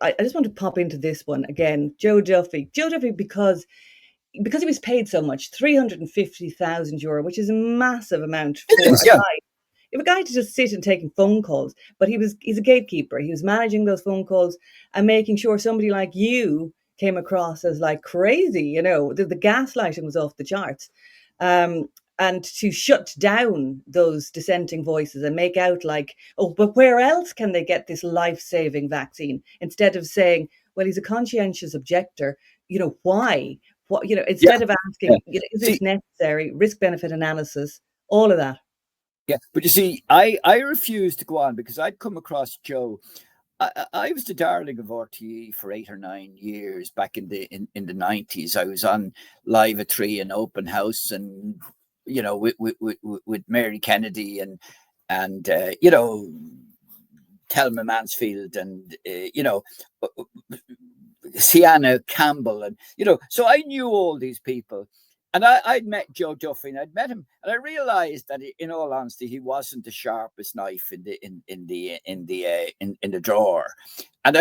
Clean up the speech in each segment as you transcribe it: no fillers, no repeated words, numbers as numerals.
I just want to pop into this one again. Joe Duffy. Joe Duffy, because he was paid so much, €350,000, which is a massive amount It for is, a yeah. guy. If a guy to just sit and taking phone calls, but he's a gatekeeper. He was managing those phone calls and making sure somebody like you came across as like crazy. The gaslighting was off the charts. Um, and to shut down those dissenting voices and make out like, oh, but where else can they get this life-saving vaccine? Instead of saying, well, he's a conscientious objector. Why? Yeah, Instead of yeah. asking, is this See, necessary? Risk benefit analysis, all of that. yeah, but you see, I refused to go on because I'd come across Joe. I was the darling of RTE for 8 or 9 years back in the 90s. I was on Live at 3 and Open House, and with Mary Kennedy and Thelma Mansfield and Sienna Campbell, and so I knew all these people. And I'd met Joe Duffy, and I'd met him, and I realized that, in all honesty, he wasn't the sharpest knife in the drawer. And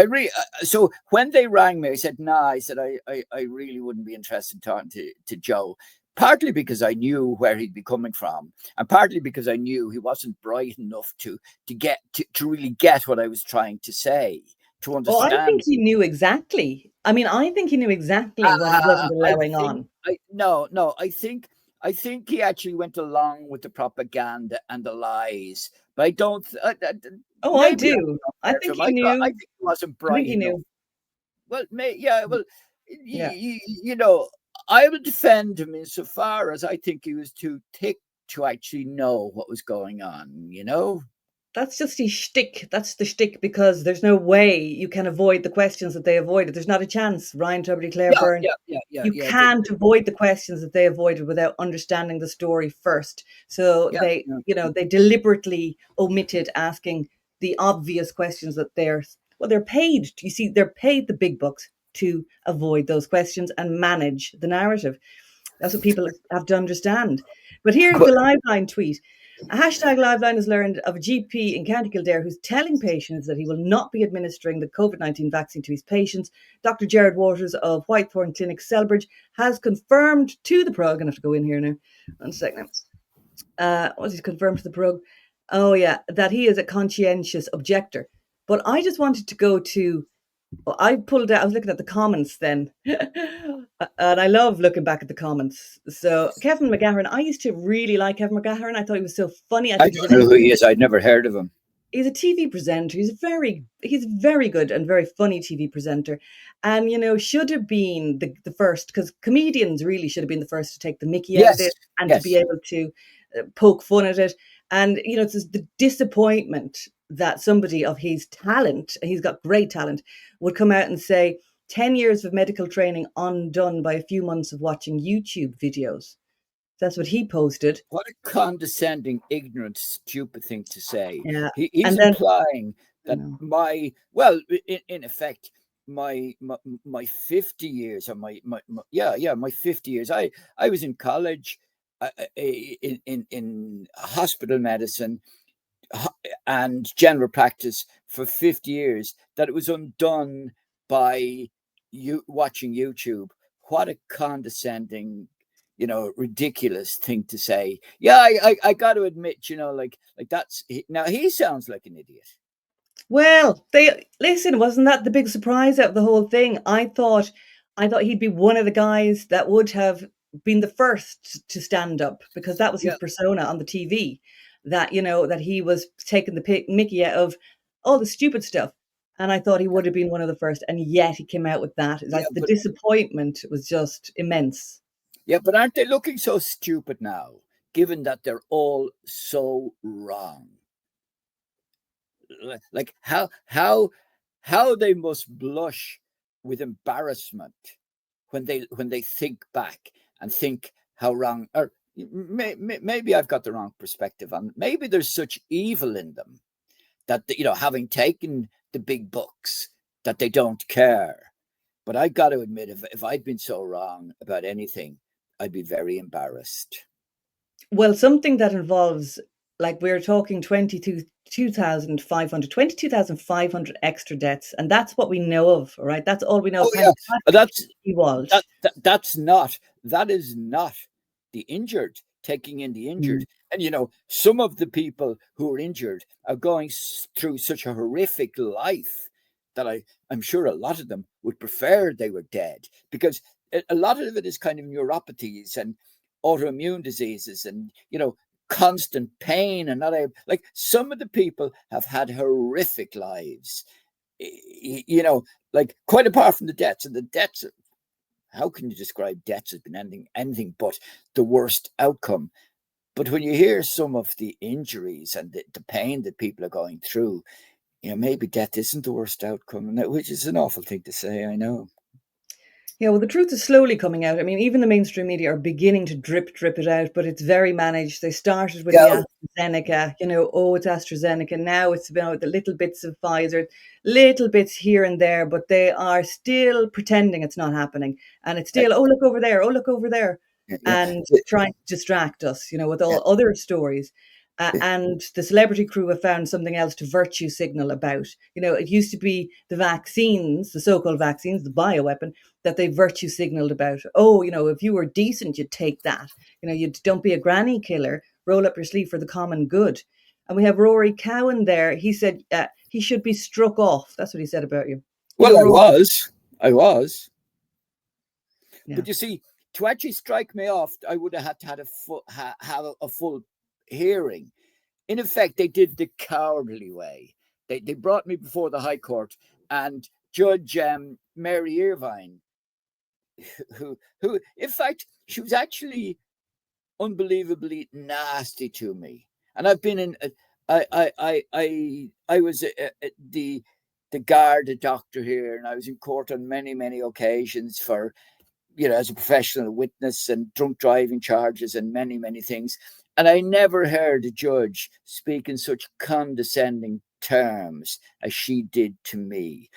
so when they rang me, I said, "Nah," I said, I really wouldn't be interested in talking to Joe. Partly because I knew where he'd be coming from, and partly because I knew he wasn't bright enough to really get what I was trying to say, to Oh, I think understand. he knew exactly. I mean, I think he knew exactly what he wasn't I allowing think on. no. I think he actually went along with the propaganda and the lies, but I don't. Oh, I Maybe do. I'm not I fair to think him. he I knew. think he wasn't I think bright he enough. knew. Well, yeah. Well, Yeah. I will defend him insofar as I think he was too thick to actually know what was going on. That's just his shtick. That's the shtick because there's no way you can avoid the questions that they avoided. There's not a chance, Ryan Tubridy, Claire Yeah, Byrne. yeah, yeah, yeah, You yeah. can't avoid the questions that they avoided without understanding the story first. So Yeah, yeah. they deliberately omitted asking the obvious questions that they're paid. You see, they're paid the big bucks to avoid those questions and manage the narrative. That's what people have to understand. But here's But the Liveline tweet. A hashtag Liveline has learned of a GP in County Kildare who's telling patients that he will not be administering the COVID-19 vaccine to his patients. Dr Gerry Waters of Whitethorn Clinic, Selbridge, has confirmed to the Prug, I'm going to have to go in here now, 1 second. What's he confirmed to the Prug? Oh yeah, that he is a conscientious objector. But I just wanted to go to I pulled out, I was looking at the comments then. And I love looking back at the comments. So Kevin McGahern, I used to really like Kevin McGahern. I thought he was so funny. I I think he's don't know who he is. I'd never heard of him. he's a TV presenter. He's very good and very funny TV presenter. And should have been the first, because comedians really should have been the first to take the mickey out of Yes, it and to be yes. able to poke fun at it. And it's just the disappointment that somebody of his talent, he's got great talent, would come out and say 10 years of medical training undone by a few months of watching YouTube videos. That's what he posted. What a condescending, ignorant, stupid thing to say. Yeah. He's And then, implying you that know, in effect, my 50 years, or my 50 years. I was in college, in hospital medicine, and general practice for 50 years, that it was undone by you watching YouTube. What a condescending, ridiculous thing to say. Yeah, I got to admit, like that's now he sounds like an idiot. well, they listen, wasn't that the big surprise out of the whole thing? I thought he'd be one of the guys that would have been the first to stand up because that was his Yeah, persona on the TV. That he was taking the mickey out of all the stupid stuff. And I thought he would have been one of the first, and yet he came out with that. yeah, Like the but disappointment was just immense. aren't they looking so stupid now, given that they're all so wrong? Like how they must blush with embarrassment when they think back and think how wrong, or maybe I've got the wrong perspective on. Maybe there's such evil in them that having taken the big bucks, that they don't care. But I got to admit, if I'd been so wrong about anything, I'd be very embarrassed. Well, something that involves like we're talking 22,500 extra deaths, and that's what we know of, right? That's all we know Oh of yeah, Patrick Walsh. that is not the injured taking in the injured. Mm. And some of the people who are injured are going through such a horrific life that I'm sure a lot of them would prefer they were dead, because a lot of it is kind of neuropathies and autoimmune diseases and constant pain, and not like some of the people have had horrific lives, like quite apart from the deaths. And the deaths, how can you describe deaths as being anything but the worst outcome? But when you hear some of the injuries and the pain that people are going through, maybe death isn't the worst outcome, which is an awful thing to say, I know. Yeah, well, the truth is slowly coming out. I mean, even the mainstream media are beginning to drip it out, but it's very managed. They started with the Yeah, AstraZeneca, oh, it's AstraZeneca. Now it's about the little bits of Pfizer, little bits here and there, but they are still pretending it's not happening. And it's still, oh, look over there, oh, look over there, yeah, and yeah, trying to distract us, with yeah. all other stories. And the celebrity crew have found something else to virtue signal about. It used to be the vaccines, the so-called vaccines, the bioweapon, that they virtue signaled about. Oh, if you were decent, you'd take that. You'd don't be a granny killer. Roll up your sleeve for the common good. And we have Rory Cowan there. He said he should be struck off. That's what he said about you. Well, Rory. I was. Yeah. But you see, to actually strike me off, I would have had to have a full hearing. In effect, they did the cowardly way. They brought me before the High Court, and Judge Mary Irvine, who, in fact, she was actually unbelievably nasty to me. And I've been in, I was the guard, doctor here, and I was in court on many occasions for, as a professional witness, and drunk driving charges and many things. And I never heard a judge speak in such condescending terms as she did to me.